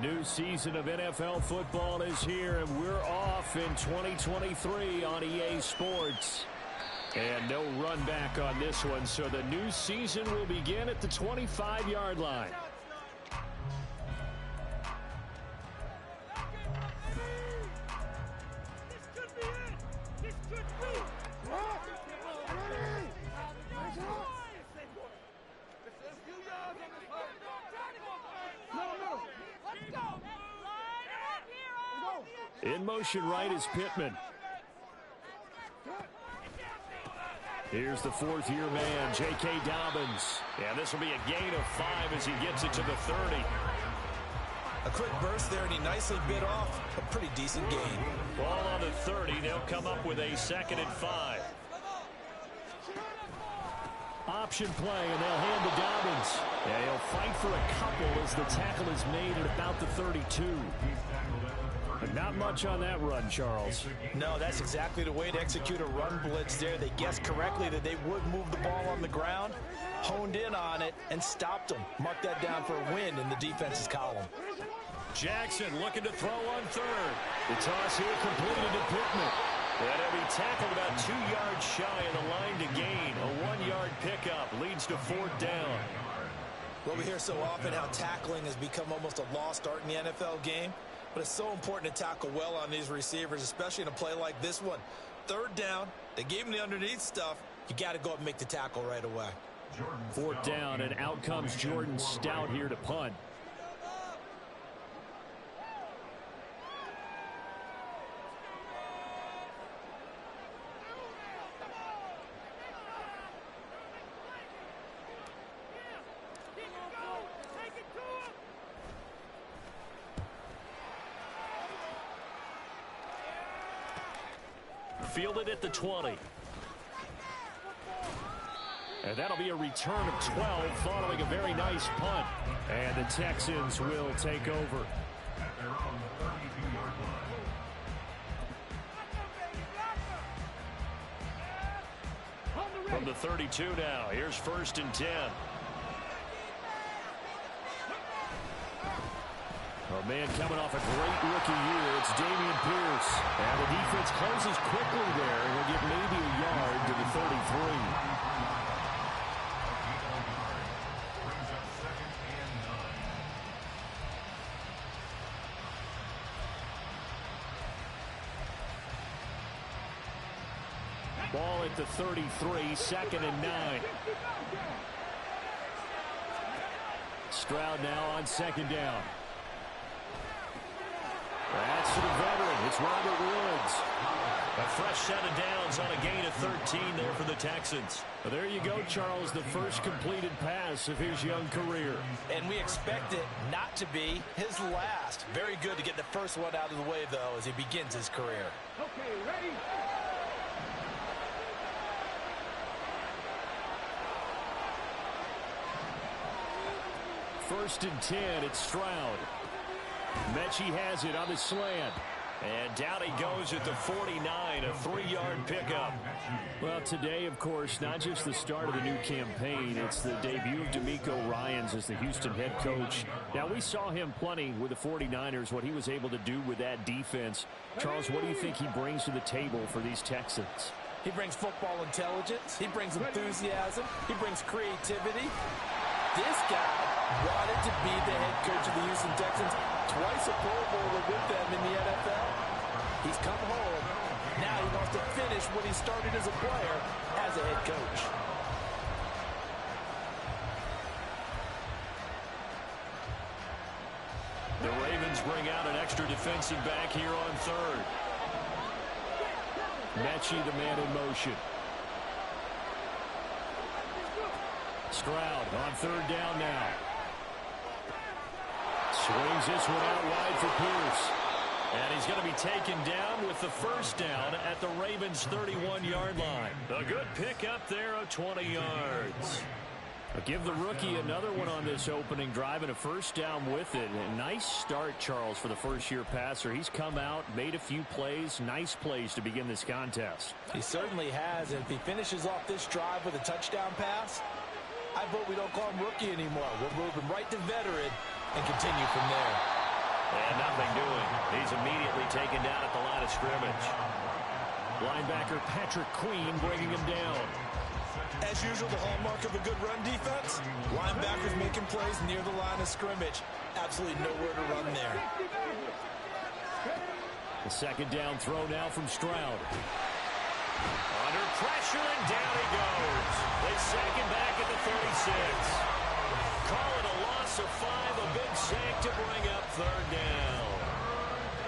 new season of NFL football is here, and we're off in 2023 on EA Sports. And no run back on this one, so the new season will begin at the 25-yard line. In motion right is Pittman. Here's the fourth-year man, J.K. Dobbins. And this will be a gain of 5 as he gets it to the 30. A quick burst there, and he nicely bit off a pretty decent gain. Ball on the 30. They'll come up with a 2nd and 5. Option play, and they'll hand to Dobbins. Yeah, he'll fight for a couple as the tackle is made at about the 32. But not much on that run, Charles. No, that's exactly the way to execute a run blitz there. They guessed correctly that they would move the ball on the ground, honed in on it, and stopped them. Mark that down for a win in the defense's column. Jackson looking to throw on 3rd. The toss here completed to Pittman. And he'll be tackled about 2 yards shy of the line to gain. A 1-yard pickup leads to 4th down. Well, we hear so often how tackling has become almost a lost art in the NFL game. But it's so important to tackle well on these receivers, especially in a play like this one. 3rd down, they gave him the underneath stuff. You got to go up and make the tackle right away. 4th down, and out comes Jordan Stout here to punt. Fielded at the 20. And that'll be a return of 12 following a very nice punt. And the Texans will take over. From the 32 now, here's 1st and 10. A man coming off a great rookie year, it's Dameon Pierce. And the defense closes quickly there, and will get maybe a yard to the 33. Ball at the 33, 2nd and 9. Stroud now on 2nd down. That's to the veteran. It's Robert Woods. A fresh set of downs on a gain of 13 there for the Texans. Well, there you go, Charles, the first completed pass of his young career. And we expect it not to be his last. Very good to get the first one out of the way, though, as he begins his career. Okay, ready? First and 10, it's Stroud. Mechie has it on the slant. And down he goes at the 49, a 3-yard pickup. Well, today, of course, not just the start of the new campaign, it's the debut of DeMeco Ryans as the Houston head coach. Now, we saw him plenty with the 49ers, what he was able to do with that defense. Charles, what do you think he brings to the table for these Texans? He brings football intelligence. He brings enthusiasm. He brings creativity. This guy wanted to be the head coach of the Houston Texans, twice a Pro Bowler with them in the NFL. He's come home. Now he wants to finish what he started as a player as a head coach. The Ravens bring out an extra defensive back here on 3rd. Mechie, the man in motion. Stroud on 3rd down now. Swings this one out wide for Pierce. And he's going to be taken down with the 1st down at the Ravens' 31-yard line. A good pickup there of 20 yards. But give the rookie another one on this opening drive and a 1st down with it. A nice start, Charles, for the first-year passer. He's come out, made a few plays, nice plays to begin this contest. He certainly has. And if he finishes off this drive with a touchdown pass, I vote we don't call him rookie anymore. We'll move him right to veteran and continue from there. And nothing doing. He's immediately taken down at the line of scrimmage. Linebacker Patrick Queen bringing him down. As usual, the hallmark of a good run defense, linebackers making plays near the line of scrimmage. Absolutely nowhere to run there. The second down throw now from Stroud. Under pressure, and down he goes. They sack him back at the 36. Call it a loss of 5, a big sack to bring up third down.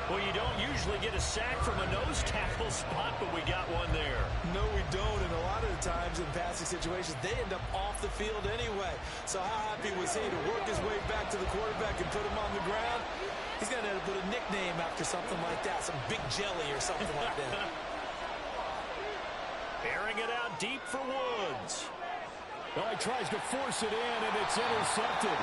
Well, you don't usually get a sack from a nose tackle spot, but we got one there. No, we don't, and a lot of the times in passing situations, they end up off the field anyway. So how happy was he to work his way back to the quarterback and put him on the ground? He's going to end up with a nickname after something like that, some Big Jelly or something like that. Airing it out deep for Woods. Well, he tries to force it in, and it's intercepted.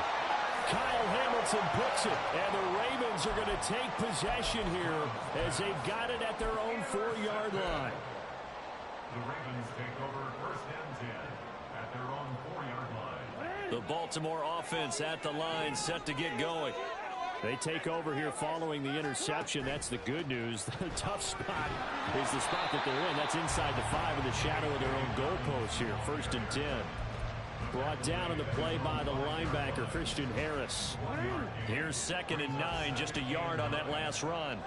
Kyle Hamilton puts it, and the Ravens are going to take possession here as they've got it at their own 4-yard line. The Ravens take over first and 10 at their own 4-yard line. The Baltimore offense at the line, set to get going. They take over here following the interception. That's the good news. The tough spot is the spot that they're in. That's inside the 5 in the shadow of their own goalpost here. First and 10. Brought down in the play by the linebacker, Christian Harris. Here's second and 9, just a yard on that last run.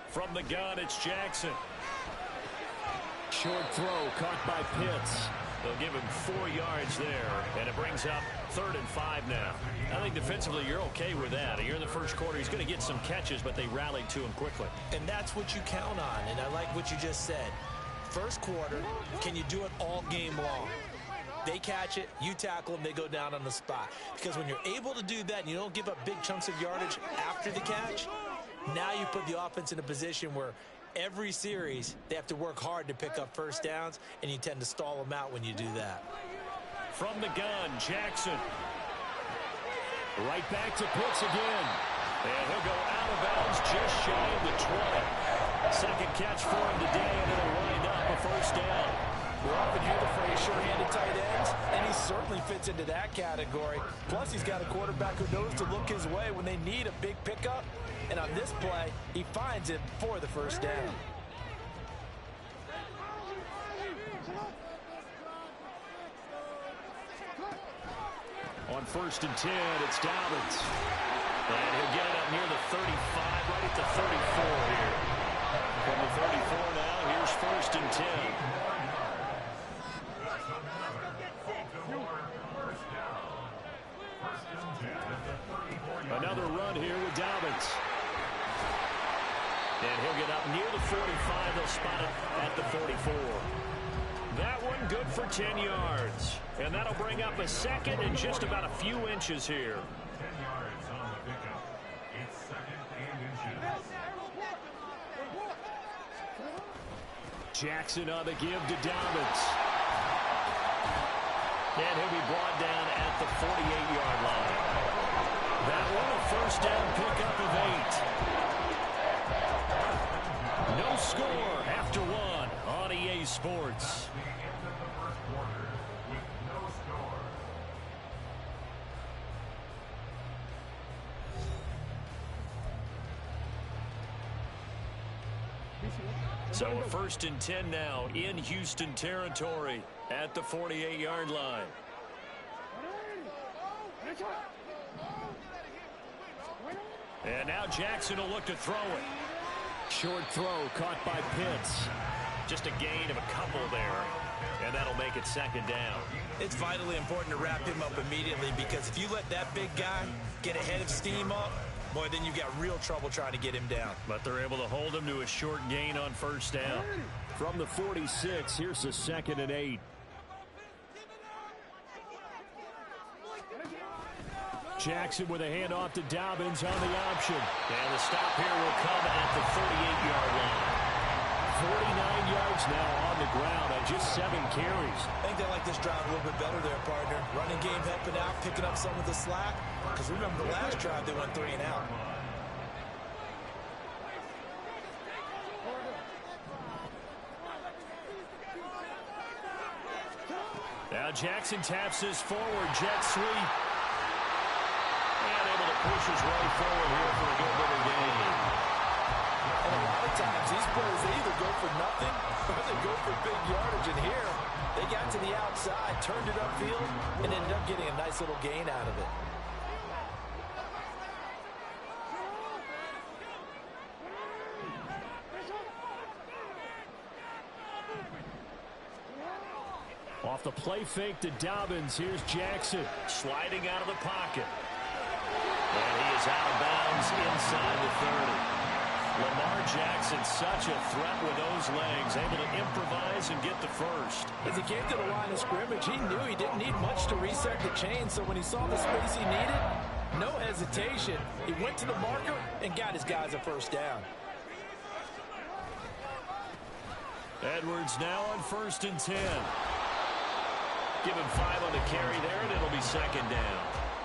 From the gun, it's Jackson. Short throw caught by Pitts. They'll give him 4 yards there, and it brings up 3rd and 5 now. I think defensively you're okay with that. Here in the first quarter, he's going to get some catches, but they rallied to him quickly. And that's what you count on, and I like what you just said. First quarter, can you do it all game long? They catch it, you tackle them, they go down on the spot. Because when you're able to do that and you don't give up big chunks of yardage after the catch, now you put the offense in a position where every series they have to work hard to pick up first downs, and you tend to stall them out when you do that. From the gun, Jackson. Right back to Pitts again. And he'll go out of bounds just shy of the 20. Second catch for him today, and it'll wind up a first down. We often hear the phrase sure-handed tight ends, and he certainly fits into that category. Plus, he's got a quarterback who knows to look his way when they need a big pickup. And on this play, he finds it for the first down. On first and 10, it's Dobbins. And he'll get it up near the 35, right at the 34 here. From the 34 now, here's first and 10. Another run here with Dobbins. And he'll get up near the 45. They'll spot it at the 44. That one good for 10 yards. And that'll bring up a second and just about a few inches here. 10 yards on the pickup. It's second and inches. Jackson on the give to Dobbins. And he'll be brought down at the 48-yard line. That one a first down pickup of 8. No score after one on EA Sports. The end of the first quarter with no score. So a first and 10 now in Houston territory at the 48-yard line. And now Jackson will look to throw it. Short throw caught by Pitts. Just a gain of a couple there, and that'll make it second down. It's vitally important to wrap him up immediately, because if you let that big guy get ahead of steam up, boy, then you got real trouble trying to get him down. But they're able to hold him to a short gain on first down. From the 46, here's the second and 8. Jackson with a handoff to Dobbins on the option. And the stop here will come at the 38-yard line. 49 yards now on the ground on just 7 carries. I think they like this drive a little bit better there, partner. Running game helping out, picking up some of the slack. Because remember the last drive, they went 3 and out. Now Jackson taps this forward, jet sweep. And able to push his way forward here for a good bit of gain. And a lot of times, these players, they either go for nothing or they go for big yardage. And here, they got to the outside, turned it upfield, and ended up getting a nice little gain out of it. Off the play fake to Dobbins. Here's Jackson sliding out of the pocket. And he is out of bounds inside the 30. Lamar Jackson, such a threat with those legs, able to improvise and get the first. As he came to the line of scrimmage, he knew he didn't need much to reset the chain, so when he saw the space he needed, no hesitation. He went to the marker and got his guys a first down. Edwards now on 1st and 10. Give him 5 on the carry there, and it'll be 2nd down.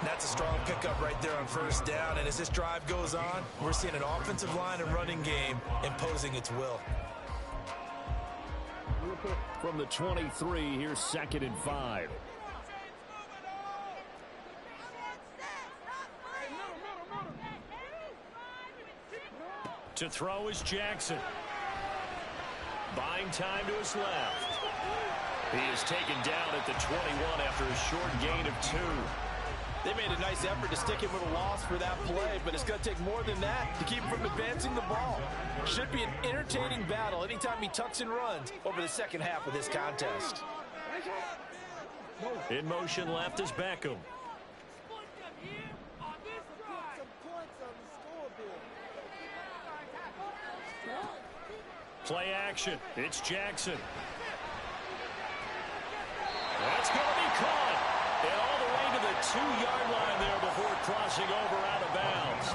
That's a strong pickup right there on 1st down. And as this drive goes on, we're seeing an offensive line and running game imposing its will. From the 23, here's 2nd and 5. To throw is Jackson. Buying time to his left. He is taken down at the 21 after a short gain of 2. They made a nice effort to stick him with a loss for that play, but it's going to take more than that to keep him from advancing the ball. Should be an entertaining battle anytime he tucks and runs over the second half of this contest. In motion left is Beckham. Play action. It's Jackson. That's going to be caught. And all the way to the 2-yard line there before crossing over out of bounds.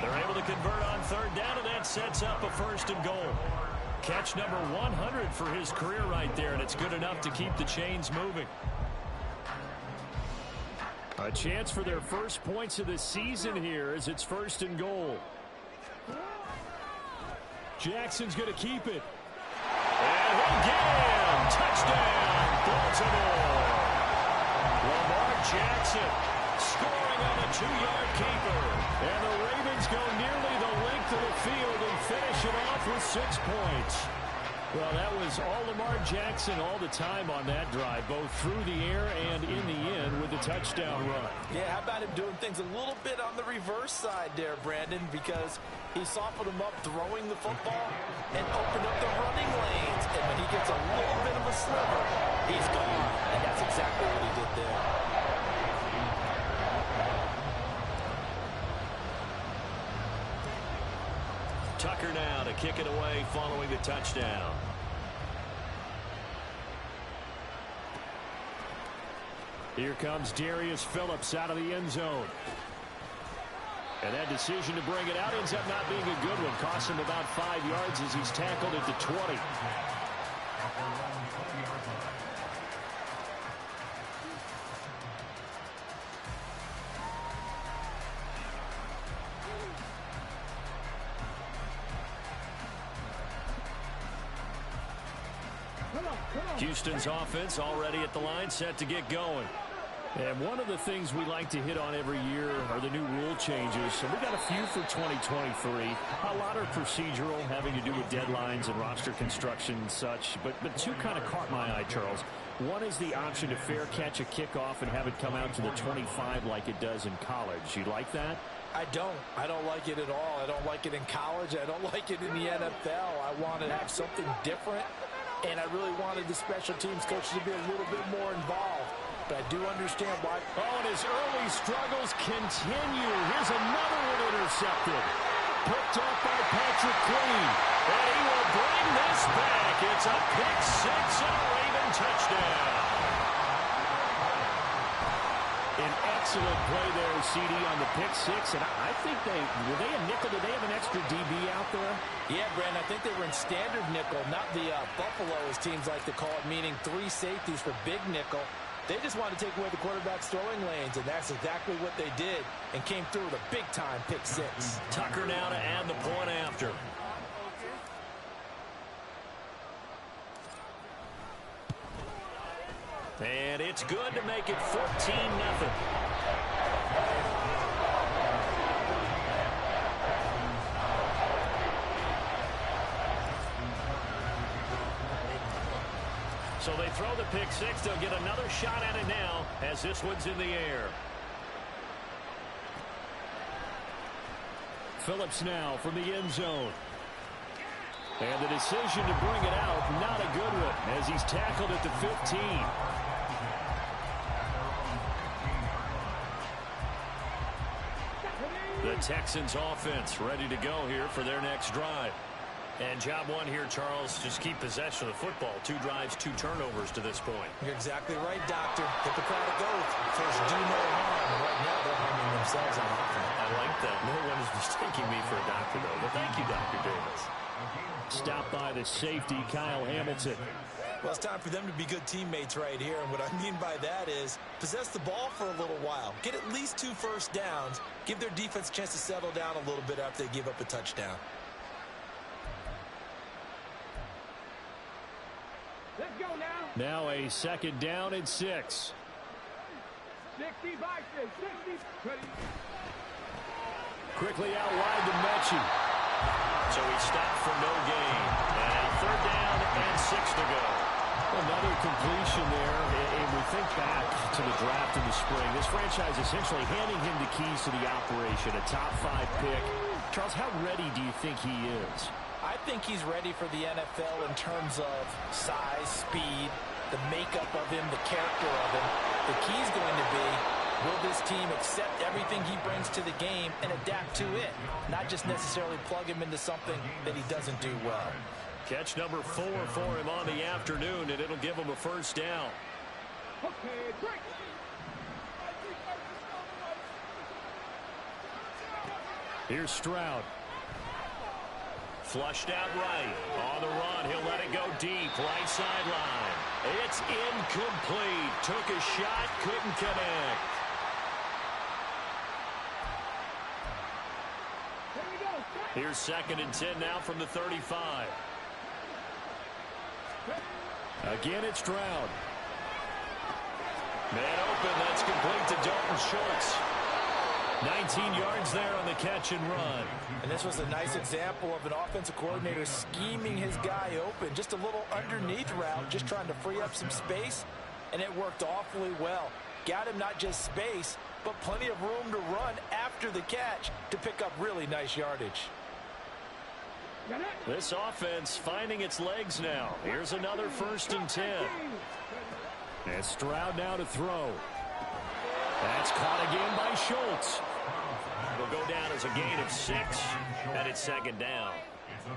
They're able to convert on 3rd down, and that sets up a 1st and goal. Catch number 100 for his career right there, and it's good enough to keep the chains moving. A chance for their first points of the season here as it's 1st and goal. Jackson's going to keep it. And again, touchdown, Baltimore. Lamar Jackson scoring on a 2-yard keeper. And the Ravens go nearly the length of the field and finish it off with 6 points. Well, that was all Lamar Jackson all the time on that drive, both through the air and in the end with the touchdown run. Yeah, how about him doing things a little bit on the reverse side there, Brandon, because he softened him up throwing the football and opened up the running lanes. And when he gets a little bit of a sliver, he's gone. And that's exactly what he did there. Tucker now to kick it away following the touchdown. Here comes Darius Phillips out of the end zone. And that decision to bring it out ends up not being a good one. Costs him about 5 yards as he's tackled at the 20. Houston's offense already at the line, set to get going. And one of the things we like to hit on every year are the new rule changes. So we got a few for 2023. A lot are procedural, having to do with deadlines and roster construction and such. But 2 kind of caught my eye, Charles. One is the option to fair catch a kickoff and have it come out to the 25 like it does in college. You like that? I don't. I don't like it at all. I don't like it in college. I don't like it in the NFL. I want to have something different. And I really wanted the special teams coaches to be a little bit more involved. But I do understand why. Oh, and his early struggles continue. Here's another one intercepted. Picked up by Patrick Queen. And he will bring this back. It's a pick 6 and a Raven touchdown. An excellent play there, CD, on the pick 6. And I think were they a nickel? Did they have an extra DB out there? Yeah, Brandon, I think they were in standard nickel, not the Buffalo, as teams like to call it, meaning 3 safeties for big nickel. They just wanted to take away the quarterback's throwing lanes, and that's exactly what they did, and came through with a big-time pick 6. Tucker now to add the point after. And and it's good to make it 14-0. So they throw the pick six. They'll get another shot at it now as this one's in the air. Phillips now from the end zone. And the decision to bring it out, not a good one, as he's tackled at the 15. The Texans offense ready to go here for their next drive. And job one here, Charles, just keep possession of the football. 2 drives, 2 turnovers to this point. You're exactly right, Doctor. Hippocratic oath. First, do no harm. And right now, they're harming themselves on offense. I like that. No one is mistaking me for a doctor, though. But thank you, Dr. Davis. Stopped by the safety, Kyle Hamilton. Well, it's time for them to be good teammates right here. And what I mean by that is possess the ball for a little while. Get at least 2 first downs. Give their defense a chance to settle down a little bit after they give up a touchdown. Let's go now. Now a 2nd down and 6. 60 by 6. 60. Quickly out wide to Mechie. So he stopped for no gain. And 3rd down and 6 to go. Another completion there. And we think back to the draft in the spring. This franchise essentially handing him the keys to the operation. A top 5 pick. Charles, how ready do you think he is? I think he's ready for the NFL in terms of size, speed, the makeup of him, the character of him. The key's going to be, will this team accept everything he brings to the game and adapt to it? Not just necessarily plug him into something that he doesn't do well. Catch number 4 for him on the afternoon, and it'll give him a 1st down. Okay, break. Here's Stroud. Flushed out right. On the run. He'll let it go deep. Right sideline. It's incomplete. Took a shot. Couldn't connect. Here's 2nd and 10 now from the 35. Again, it's Stroud. Man open. That's complete to Dalton Schultz. 19 yards there on the catch and run. And this was a nice example of an offensive coordinator scheming his guy open. Just a little underneath route, just trying to free up some space, and it worked awfully well. Got him not just space, but plenty of room to run after the catch to pick up really nice yardage. This offense finding its legs now. Here's another 1st and 10. And Stroud now to throw. That's caught again by Schultz. It'll go down as a gain of 6, and it's 2nd down.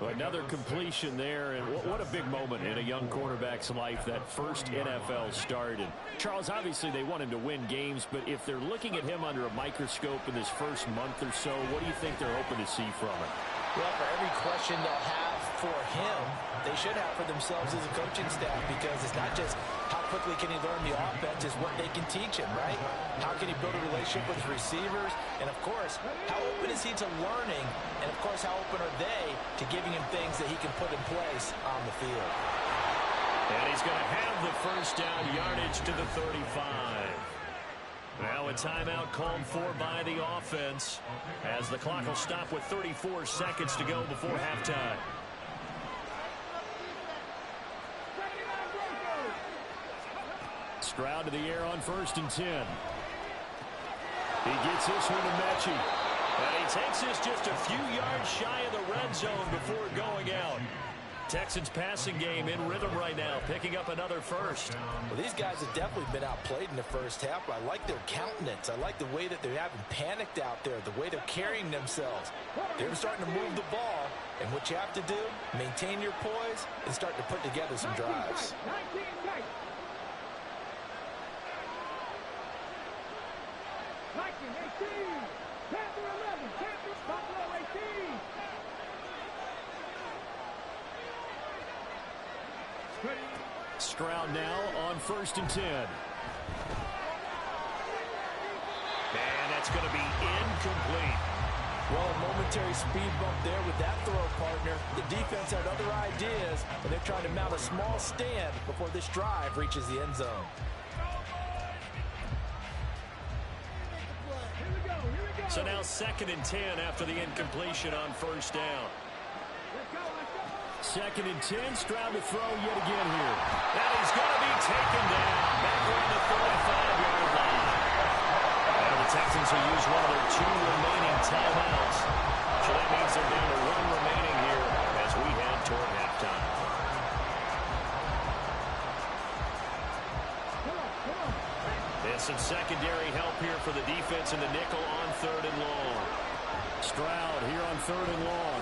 Another completion there, and what a big moment in a young quarterback's life, that first NFL start. And Charles, obviously they want him to win games, but if they're looking at him under a microscope in this first month or so, what do you think they're hoping to see from him? Well, for every question they'll have for him, they should have for themselves as a coaching staff, because it's not just how quickly can he learn the offense, it's what they can teach him, right? How can he build a relationship with his receivers? And, of course, how open is he to learning? And, of course, how open are they to giving him things that he can put in place on the field? And he's going to have the 1st down yardage to the 35. Now a timeout called for by the offense as the clock will stop with 34 seconds to go before halftime. Stroud to the air on 1st and 10. He gets this one to Mechie. And he takes this just a few yards shy of the red zone before going out. Texans passing game in rhythm right now, picking up another 1st. Well, these guys have definitely been outplayed in the first half. I like their countenance. I like the way that they haven't panicked out there, the way they're carrying themselves. They're starting to move the ball, and what you have to do, maintain your poise and start to put together some drives. 19 tight. Viking 18. Panther 11. Panthers Buffalo 18. Stroud now on 1st and 10. And that's going to be incomplete. Well, a momentary speed bump there with that throw, partner. The defense had other ideas, and they're trying to mount a small stand before this drive reaches the end zone. So now 2nd and 10 after the incompletion on first down. 2nd and 10, Stroud to throw yet again here. And he's going to be taken down back around the 35-yard line. And the Texans will use one of their 2 remaining timeouts. So that means they're down to 1 remaining here as we head toward halftime. And some secondary help here for the defense in the nickel on 3rd and long. Stroud here on 3rd and long.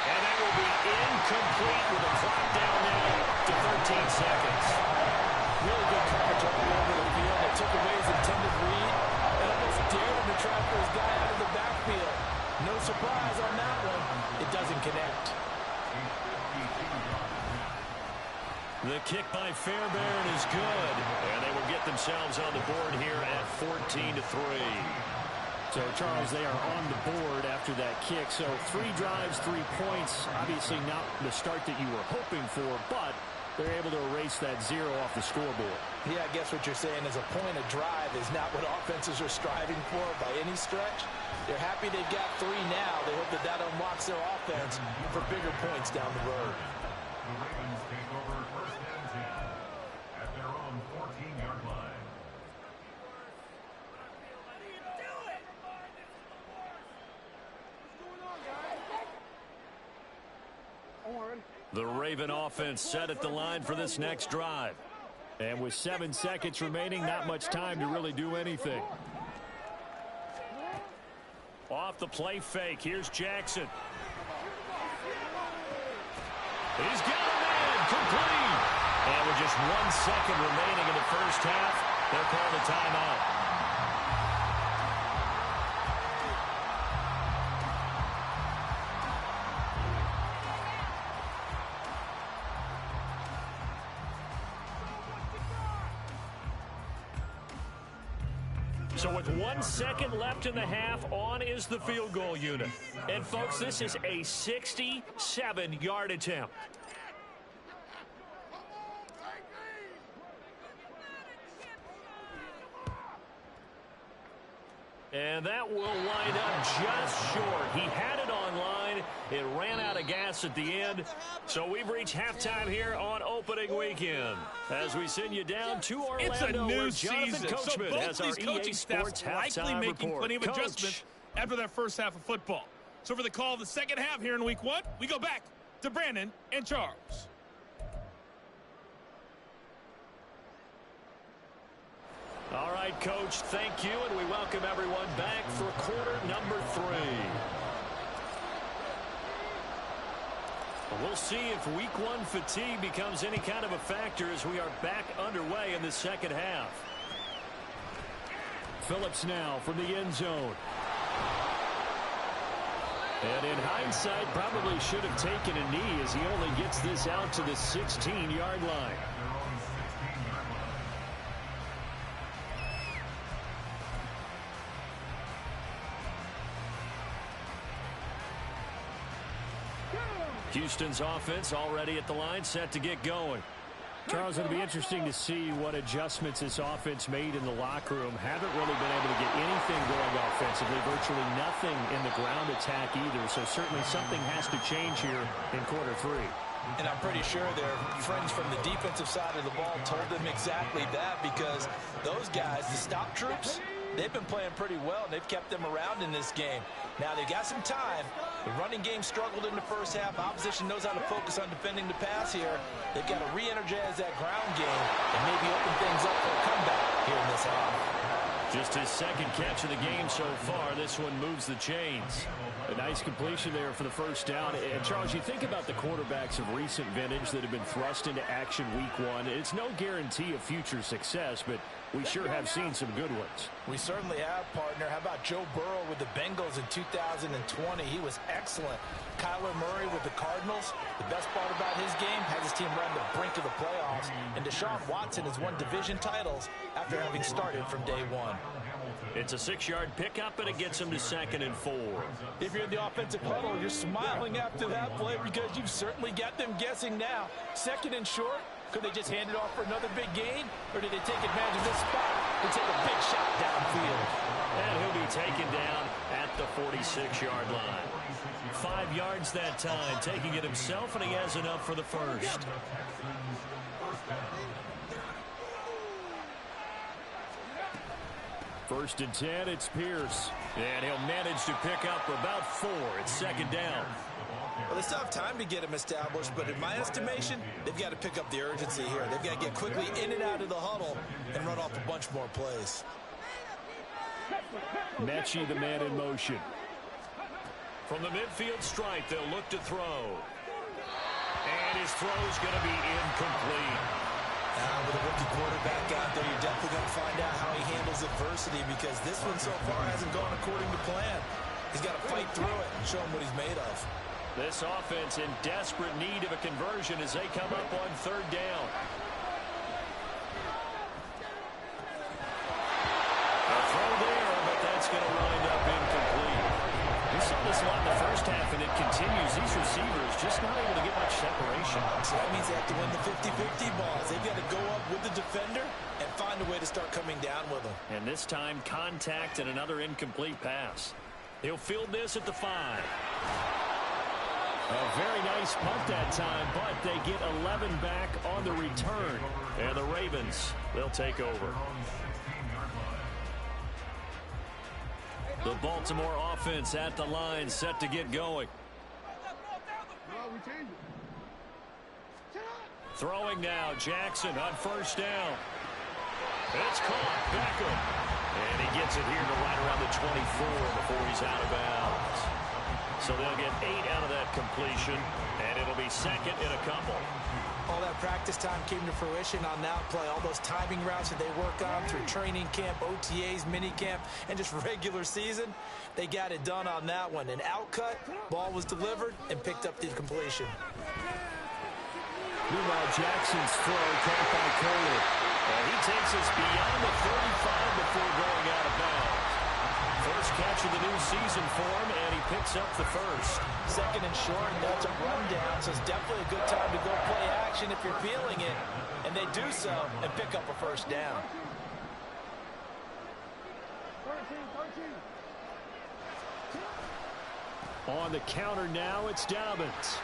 And that will be incomplete with a clock down now to 13 seconds. Really good coverage all over the field. They took away his intended read and almost dared him to try for his guy out of the backfield. No surprise on that one. It doesn't connect. The kick by Fairbairn is good. And they will get themselves on the board here at 14-3. So, Charles, they are on the board after that kick. So 3 drives, 3 points. Obviously not the start that you were hoping for, but they're able to erase that 0 off the scoreboard. Yeah, I guess what you're saying is a point of drive is not what offenses are striving for by any stretch. They're happy they got 3 now. They hope that that unlocks their offense for bigger points down the road. The Ravens take over 1st and 10 at their own 14-yard line. The Raven offense set at the line for this next drive. And with 7 seconds remaining, not much time to really do anything. Off the play fake, here's Jackson. He's got a man, complete. And with just 1 second remaining in the first half, they'll call the timeout. So with 1 second left in the half, on is the field goal unit. And, folks, this is a 67-yard attempt. And that will line up just short. He had it on line. It ran out of gas at the end. So we've reached halftime here on opening weekend. As we send you down to Orlando, it's a new Jonathan season, Coachman so both has these our coaching EA staffs Sports likely halftime making report. plenty of Coach. adjustments after that first half of football. So for the call of the second half here in week 1, we go back to Brandon and Charles. All right, Coach, thank you, and we welcome everyone back for quarter number 3. We'll see if week 1 fatigue becomes any kind of a factor as we are back underway in the second half. Phillips now from the end zone. And in hindsight, probably should have taken a knee as he only gets this out to the 16-yard line. Houston's offense already at the line, set to get going. Charles, it'll be interesting to see what adjustments this offense made in the locker room. Haven't really been able to get anything going offensively, virtually nothing in the ground attack either. So certainly something has to change here in quarter 3. And I'm pretty sure their friends from the defensive side of the ball told them exactly that, because those guys, the stop troops, they've been playing pretty well, and they've kept them around in this game. Now, they've got some time. The running game struggled in the first half. Opposition knows how to focus on defending the pass here. They've got to re-energize that ground game and maybe open things up for a comeback here in this half. Just his second catch of the game so far. This one moves the chains. A nice completion there for the first down. And, Charles, you think about the quarterbacks of recent vintage that have been thrust into action week 1. It's no guarantee of future success, but we sure have seen some good ones. We certainly have, partner. How about Joe Burrow with the Bengals in 2020? He was excellent. Kyler Murray with the Cardinals. The best part about his game, has his team run the brink of the playoffs. And Deshaun Watson has won division titles after having started from day 1. It's a 6-yard pickup, and it gets him to 2nd and 4. If you're in the offensive huddle, you're smiling after that play because you've certainly got them guessing now. 2nd and short, Could they just hand it off for another big gain? Or did they take advantage of this spot to take a big shot downfield? And he'll be taken down at the 46-yard line. 5 yards that time, taking it himself, and he has enough for the first. First and 10, it's Pierce. And he'll manage to pick up about 4. It's second down. Well, they still have time to get him established, but in my estimation, they've got to pick up the urgency here. They've got to get quickly in and out of the huddle and run off a bunch more plays. Mechie, the man in motion. From the midfield stripe, they'll look to throw. And his throw's going to be incomplete. With a rookie quarterback out there, you're definitely going to find out how he handles adversity, because this one so far hasn't gone according to plan. He's got to fight through it and show him what he's made of. This offense in desperate need of a conversion as they come up on third down. A throw there, but that's going to wind up incomplete. We saw this a lot in the first half, and it continues. These receivers just not able to get much separation. So that means they have to win the 50-50 balls. They've got to go up with the defender and find a way to start coming down with them. And this time, contact and another incomplete pass. He'll field this at the 5. A very nice punt that time, but they get 11 back on the return. And the Ravens, they'll take over. The Baltimore offense at the line, set to get going. Throwing now, Jackson on first down. It's caught, Beckham. And he gets it here to right around the 24 before he's out of bounds. So they'll get 8 out of that completion, and it'll be second and a couple. All that practice time came to fruition on that play. All those timing routes that they work on through training camp, OTAs, mini camp, and just regular season, they got it done on that one. An outcut, ball was delivered, and picked up the completion. Meanwhile, Jackson's throw caught by Kohler. And he takes us beyond the 35 before going out of bounds. First catch of the new season for him, and he picks up the first. Second and short, that's a rundown, so it's definitely a good time to go play action if you're feeling it. And they do so and pick up a first down. On the counter now, it's Dobbins.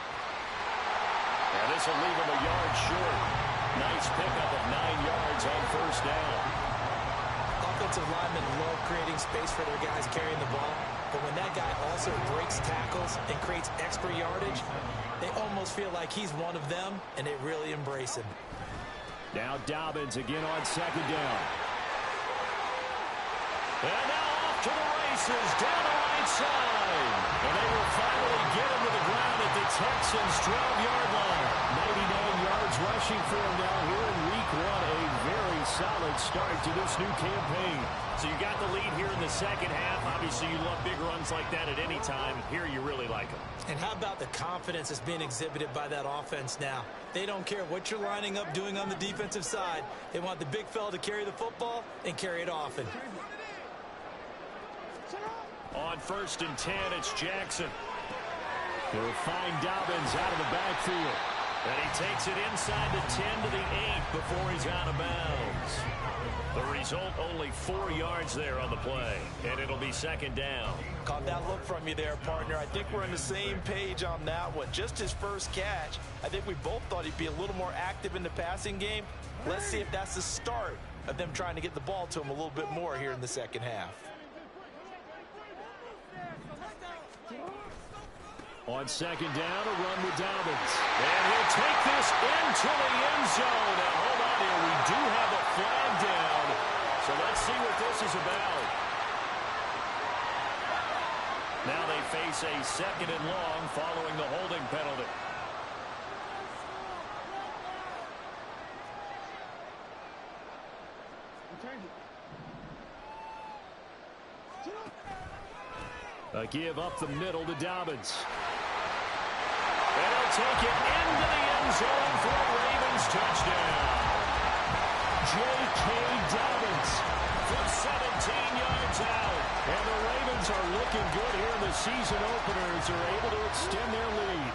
And this will leave him a yard short. Nice pickup of 9 yards on first down. Offensive linemen love creating space for their guys carrying the ball, but when that guy also breaks tackles and creates extra yardage, they almost feel like he's one of them, and they really embrace him. Now Dobbins again on second down. And now off to the races, down the right side. And they will finally get him to the ground at the Texans' 12-yard line. 99 yards rushing for him now here in week 1. A very solid start to this new campaign. So you got the lead here in the second half. Obviously, you love big runs like that at any time. Here you really like them. And how about the confidence that's being exhibited by that offense now? They don't care what you're lining up doing on the defensive side. They want the big fella to carry the football and carry it often. On first and 10, it's Jackson. He'll find Dobbins out of the backfield. And he takes it inside the 10 to the 8 before he's out of bounds. The result, only 4 yards there on the play. And it'll be second down. Caught that look from you there, partner. I think we're on the same page on that one. Just his first catch. I think we both thought he'd be a little more active in the passing game. Let's see if that's the start of them trying to get the ball to him a little bit more here in the second half. On second down, a run with Dobbins. And he'll take this into the end zone. Now, hold on here. We do have a flag down. So let's see what this is about. Now they face a second and long following the holding penalty. A give up the middle to Dobbins. And he'll take it into the end zone for a Ravens touchdown. J.K. Dobbins from 17 yards out. And the Ravens are looking good here in the season openers. They're able to extend their lead.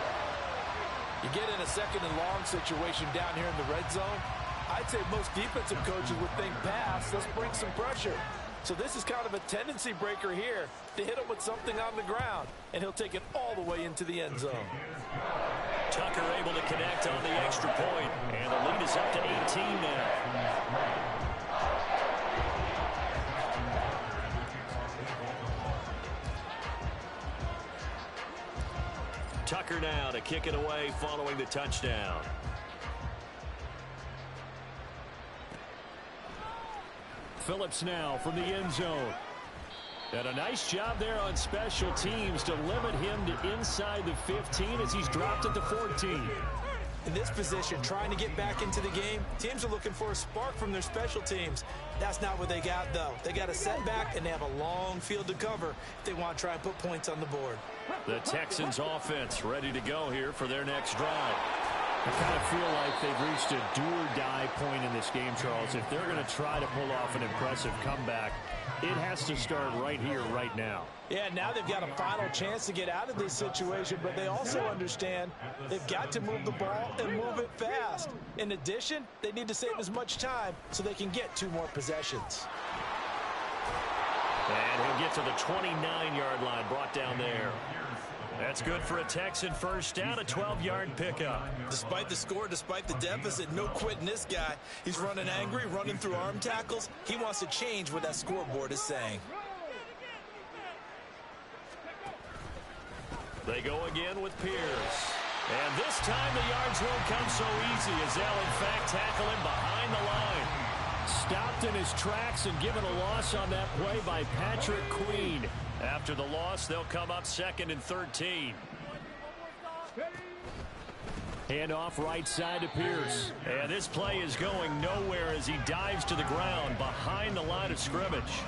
You get in a second and long situation down here in the red zone, I'd say most defensive coaches would think pass, let's bring some pressure. So this is kind of a tendency breaker here to hit him with something on the ground, and he'll take it all the way into the end zone. Tucker able to connect on the extra point, and the lead is up to 18 now. Tucker now to kick it away following the touchdown. Phillips now from the end zone. And a nice job there on special teams to limit him to inside the 15 as he's dropped at the 14. In this position, trying to get back into the game, teams are looking for a spark from their special teams. That's not what they got, though. They got a setback, and they have a long field to cover if they want to try and put points on the board. The Texans offense ready to go here for their next drive. I kind of feel like they've reached a do-or-die point in this game, Charles. If they're going to try to pull off an impressive comeback, it has to start right here, right now. Yeah, now they've got a final chance to get out of this situation, but they also understand they've got to move the ball and move it fast. In addition, they need to save as much time so they can get 2 more possessions. And he'll get to the 29-yard line, brought down there. That's good for a Texan first down, a 12-yard pickup. Despite the score, despite the deficit, no quitting this guy. He's running angry, running through arm tackles. He wants to change what that scoreboard is saying. They go again with Pierce. And this time the yards won't come so easy as they'll, in fact, tackle him behind the line. Stopped in his tracks and given a loss on that play by Patrick Queen. After the loss, they'll come up 2nd and 13. Handoff right side to Pierce. And this play is going nowhere as he dives to the ground behind the line of scrimmage.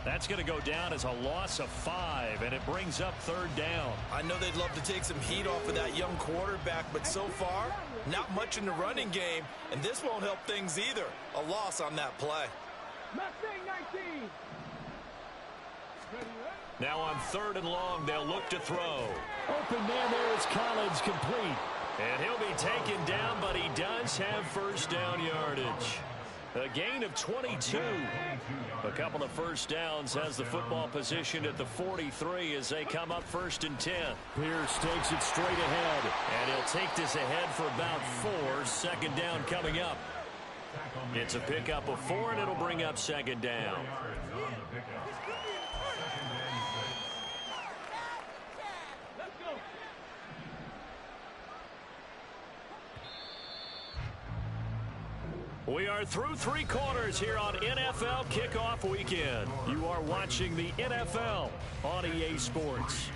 That's going to go down as a loss of 5, and it brings up 3rd down. I know they'd love to take some heat off of that young quarterback, but so far, not much in the running game, and this won't help things either. A loss on that play. Now on 3rd and long, they'll look to throw. Open man there is Collins, complete. And he'll be taken down, but he does have first down yardage. A gain of 22. A couple of first downs has the football position at the 43 as they come up 1st and 10. Pierce takes it straight ahead. And he'll take this ahead for about 4. 2nd down coming up. It's a pickup of 4, and it'll bring up 2nd down. We are through 3 quarters here on NFL Kickoff Weekend. You are watching the NFL on EA Sports.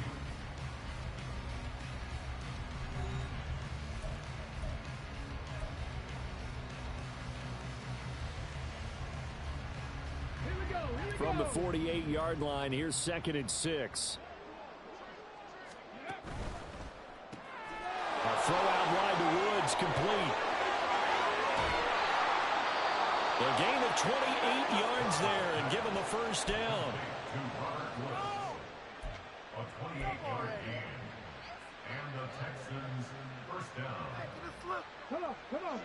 From the 48-yard line, here's 2nd and 6. A throw out wide to Woods, complete. A gain of 28 yards there and give him a first down. A 28-yard gain. And the Texans first down. Come on.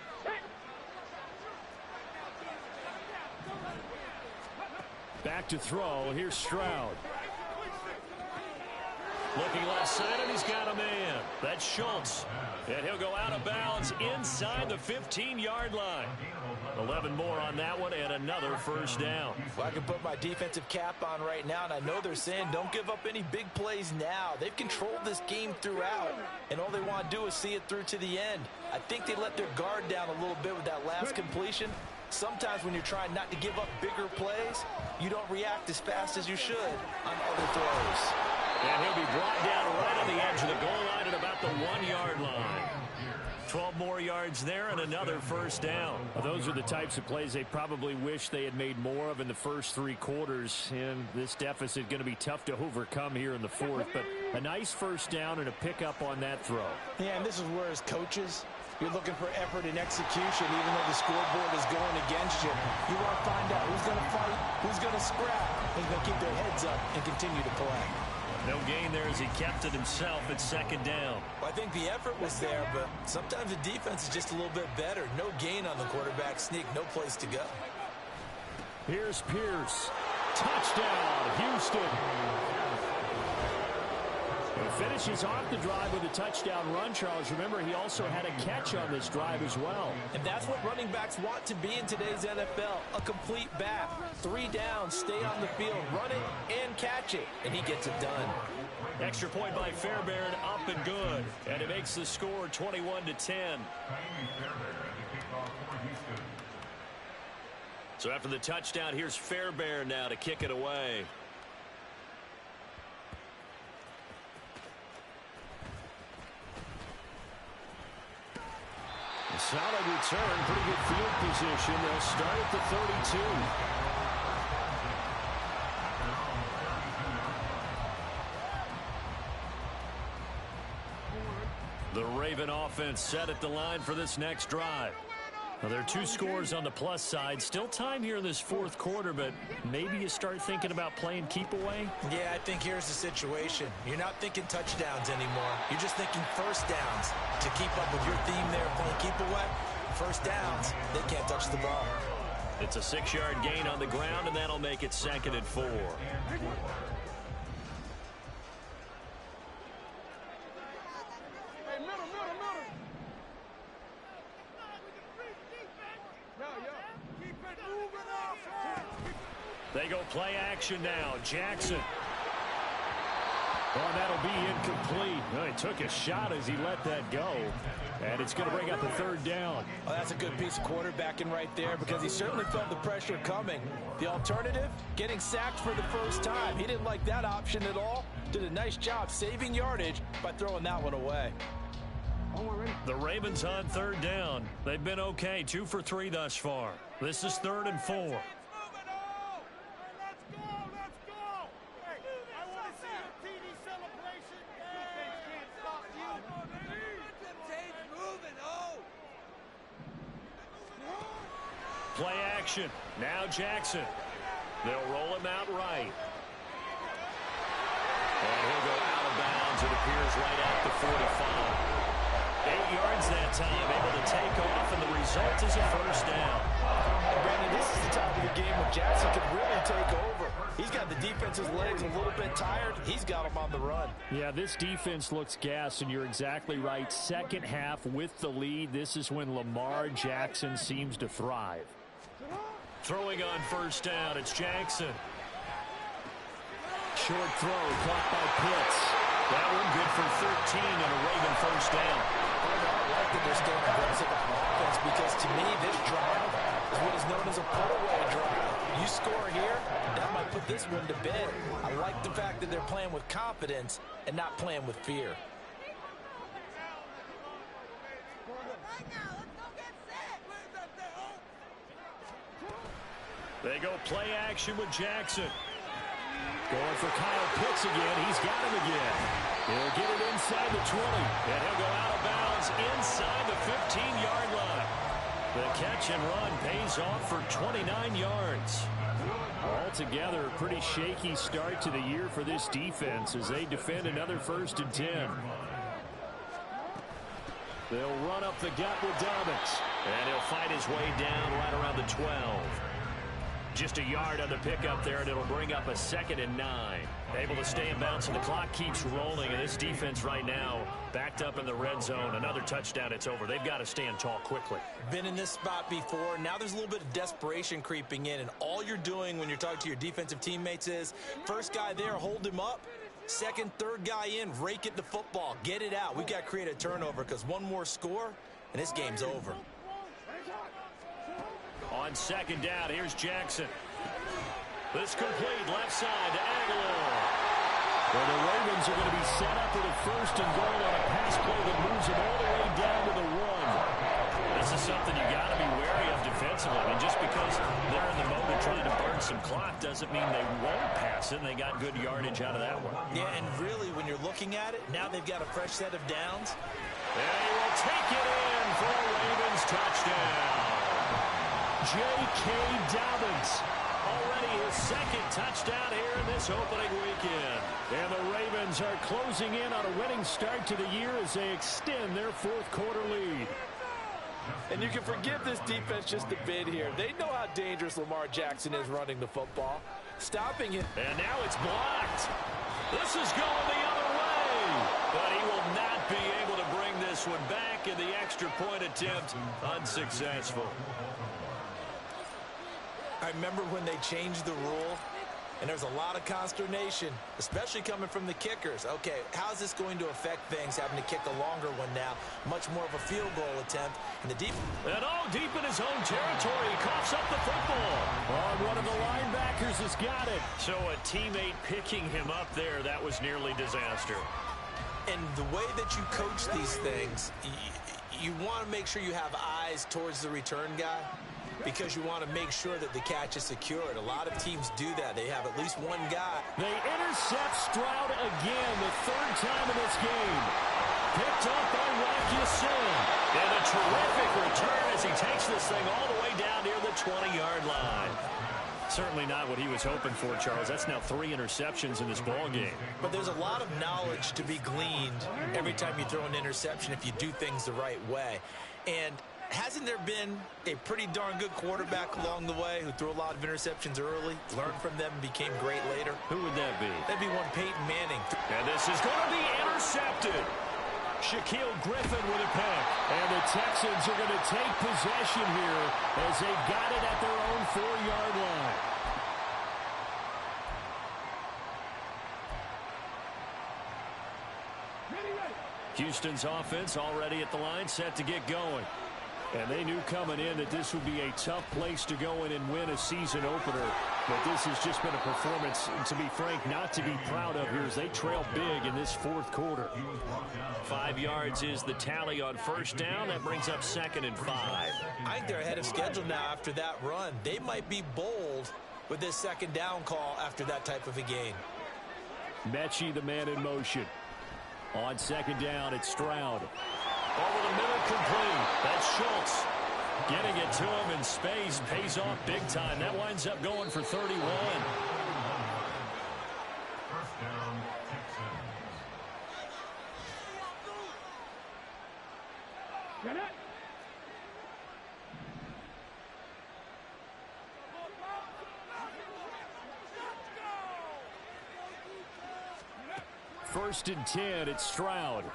Back to throw. Here's Stroud. Looking left side, and he's got a man. That's Schultz. And he'll go out of bounds inside the 15-yard line. 11 more on that one, and another first down. Well, I can put my defensive cap on right now, and I know they're saying don't give up any big plays now. They've controlled this game throughout, and all they want to do is see it through to the end. I think they let their guard down a little bit with that last completion. Sometimes when you're trying not to give up bigger plays, you don't react as fast as you should on other throws. And he'll be brought down right on the edge of the goal line at about the 1-yard line. 12 more yards there and another first down. Well, those are the types of plays they probably wish they had made more of in the first 3 quarters. And this deficit going to be tough to overcome here in the 4th. But a nice first down and a pickup on that throw. Yeah, and this is where as coaches, you're looking for effort and execution even though the scoreboard is going against you. You want to find out who's going to fight, who's going to scrap, who's going to keep their heads up and continue to play. No gain there as he kept it himself at second down. Well, I think the effort was there, but sometimes the defense is just a little bit better. No gain on the quarterback sneak, no place to go. Here's Pierce. Touchdown, Houston. He finishes off the drive with a touchdown run, Charles. Remember, he also had a catch on this drive as well. And that's what running backs want to be in today's NFL, a complete back. 3 downs, stay on the field, run it and catch it, and he gets it done. Extra point by Fairbairn, up and good. And it makes the score 21-10. So after the touchdown, here's Fairbairn now to kick it away. A solid return, pretty good field position. They'll start at the 32. The Raven offense set at the line for this next drive. Well, there are 2 scores on the plus side. Still time here in this 4th quarter, but maybe you start thinking about playing keep away? Yeah, I think here's the situation. You're not thinking touchdowns anymore. You're just thinking first downs. To keep up with your theme there, playing keep away, first downs, they can't touch the ball. It's a 6-yard gain on the ground, and that'll make it 2nd and 4. They go play action now. Jackson. Oh, that'll be incomplete. Well, he took a shot as he let that go. And it's going to bring up a 3rd down. Oh, that's a good piece of quarterbacking right there because he certainly felt the pressure coming. The alternative, getting sacked for the first time. He didn't like that option at all. Did a nice job saving yardage by throwing that one away. The Ravens on 3rd down. They've been okay, 2 for 3 thus far. This is 3rd and 4. Play action. Now Jackson. They'll roll him out right. And he'll go out of bounds. It appears right at the 45. 8 yards that time, able to take off, and the result is a first down. Brandon, this is the time of the game when Jackson could really take over. He's got the defense's legs a little bit tired. He's got them on the run. Yeah, this defense looks gassed, and you're exactly right. Second half with the lead. This is when Lamar Jackson seems to thrive. Throwing on first down, it's Jackson. Short throw, caught by Pitts. That one good for 13 and a Raven first down. I like that they're staying aggressive on offense because to me this drive is what is known as a put-away drive. You score here, that might put this one to bed. I like the fact that they're playing with confidence and not playing with fear. They go play action with Jackson. Going for Kyle Pitts again. He's got him again. He'll get it inside the 20. And he'll go out of bounds inside the 15-yard line. The catch and run pays off for 29 yards. Altogether, a pretty shaky start to the year for this defense as they defend another 1st and 10. They'll run up the gut with Dobbins. And he'll fight his way down right around the 12. Just a yard on the pickup there, and it'll bring up a 2nd and 9. Able to stay in bounds, and the clock keeps rolling. And this defense right now backed up in the red zone. Another touchdown, it's over. They've got to stand tall quickly. Been in this spot before. Now there's a little bit of desperation creeping in, and all you're doing when you're talking to your defensive teammates is first guy there, hold him up. Second, third guy in, rake at the football. Get it out. We've got to create a turnover because one more score, and this game's over. On 2nd down, here's Jackson. This complete left side to Aguilar. Well, the Ravens are going to be set up with a 1st and goal on a pass play that moves them all the way down to the 1. This is something you got to be wary of defensively. I mean, just because they're in the moment trying to burn some clock doesn't mean they won't pass it, and they got good yardage out of that one. Yeah, and really, when you're looking at it, now they've got a fresh set of downs. And he will take it in for a Ravens touchdown. J.K. Dobbins, already his second touchdown here in this opening weekend. And the Ravens are closing in on a winning start to the year as they extend their fourth quarter lead. And you can forgive this defense just a bit here. They know how dangerous Lamar Jackson is running the football. Stopping it. And now it's blocked. This is going the other way. But he will not be able to bring this one back, in the extra point attempt unsuccessful. I remember when they changed the rule, and there's a lot of consternation, especially coming from the kickers. Okay, how's this going to affect things, having to kick a longer one now? Much more of a field goal attempt. And the deep... And deep in his own territory, he coughs up the football. One of the linebackers has got it. So a teammate picking him up there, that was nearly disaster. And the way that you coach these things, you want to make sure you have eyes towards the return guy, because you want to make sure that the catch is secured. A lot of teams do that. They have at least one guy. They intercept Stroud again, the third time in this game. Picked up by Wk1. And a terrific return as he takes this thing all the way down near the 20-yard line. Certainly not what he was hoping for, Charles. That's now 3 interceptions in this ball game. But there's a lot of knowledge to be gleaned every time you throw an interception if you do things the right way. And hasn't there been a pretty darn good quarterback along the way who threw a lot of interceptions early, learned from them, and became great later? Who would that be? That'd be one Peyton Manning. And this is going to be intercepted. Shaquille Griffin with a pick. And the Texans are going to take possession here as they've got it at their own 4-yard line. Houston's offense already at the line, set to get going. And they knew coming in that this would be a tough place to go in and win a season opener. But this has just been a performance, to be frank, not to be proud of here as they trail big in this fourth quarter. 5 yards is the tally on first down. That brings up 2nd and 5. I think they're ahead of schedule now after that run. They might be bold with this second down call after that type of a game. Mechie, the man in motion. On second down, it's Stroud. Over the middle, complete. That's Schultz. Getting it to him in space pays off big time. That winds up going for 31. First down, Texans. Get it. First and 10, it's Stroud.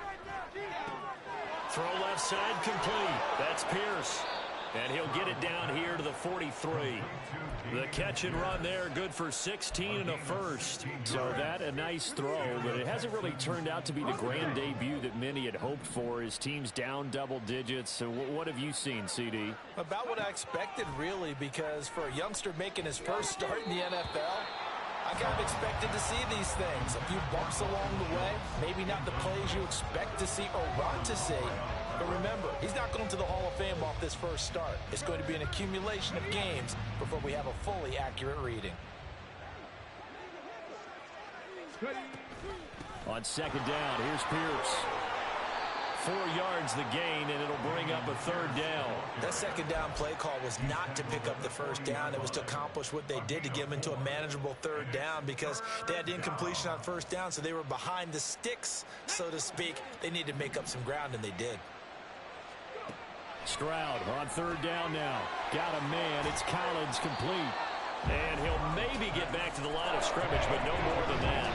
Throw left side, complete. That's Pierce. And he'll get it down here to the 43. The catch and run there, good for 16 and a first. So that a nice throw, but it hasn't really turned out to be the grand debut that many had hoped for. His team's down double digits. So what have you seen, CD? About what I expected, really, because for a youngster making his first start in the NFL, I kind of expected to see these things. A few bumps along the way, maybe not the plays you expect to see or want to see. But remember, he's not going to the Hall of Fame off this first start. It's going to be an accumulation of games before we have a fully accurate reading. On second down, here's Pierce. 4 yards the gain, and it'll bring up a third down. That second down play call was not to pick up the first down. It was to accomplish what they did to get them into a manageable third down because they had incompletion on first down, so they were behind the sticks, so to speak. They needed to make up some ground, and they did. Stroud on third down now. Got a man. It's Collins, complete. And he'll maybe get back to the line of scrimmage, but no more than that.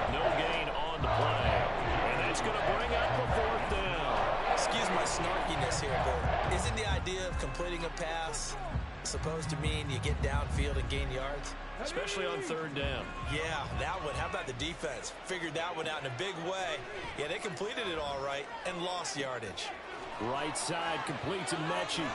No gain on the play. And that's going to bring up a fourth down. Excuse my snarkiness here, but isn't the idea of completing a pass supposed to mean you get downfield and gain yards? Especially on third down. Yeah, that one. How about the defense? Figured that one out in a big way. Yeah, they completed it all right and lost yardage. Right side complete to Mechie.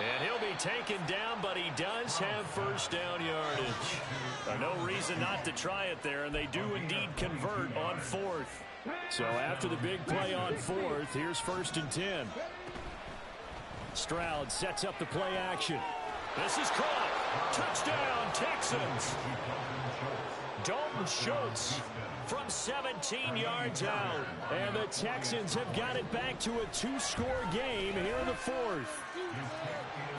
And he'll be taken down, but he does have first down yardage. No reason not to try it there, and they do indeed convert on fourth. So after the big play on fourth, here's first and 10. Stroud sets up the play action. This is caught. Touchdown, Texans. Dalton Schultz from 17 yards out. And the Texans have got it back to a 2-score game here in the fourth.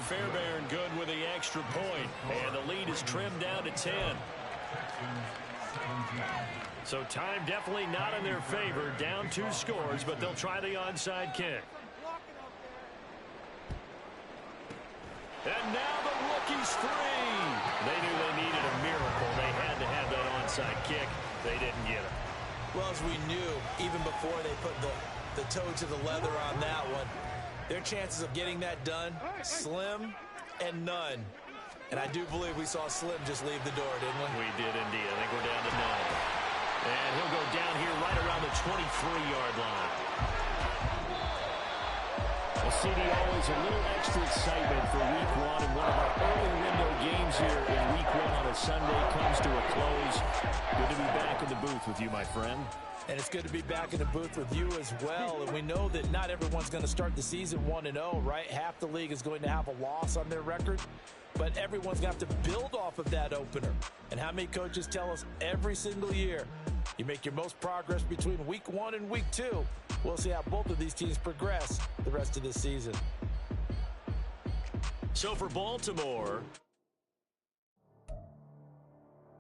Fairbairn good with the extra point. And the lead is trimmed down to 10. So time definitely not in their favor. Down 2 scores, but they'll try the onside kick. And now the rookie's free. They knew they needed a miracle. They had to have that onside kick. They didn't get it. Well, as we knew, even before they put the toe to the leather on that one, their chances of getting that done, slim and none. And I do believe we saw Slim just leave the door, didn't we? We did indeed. I think we're down to 9. And he'll go down here right around the 23-yard line. Well, CD, always a little extra excitement for Week 1, and one of our early window games here in Week 1 on a Sunday comes to a close. Good to be back in the booth with you, my friend. And it's good to be back in the booth with you as well. And we know that not everyone's going to start the season 1-0, right? Half the league is going to have a loss on their record. But everyone's going to have to build off of that opener. And how many coaches tell us every single year, you make your most progress between Week 1 and Week 2. We'll see how both of these teams progress the rest of this season. So for Baltimore,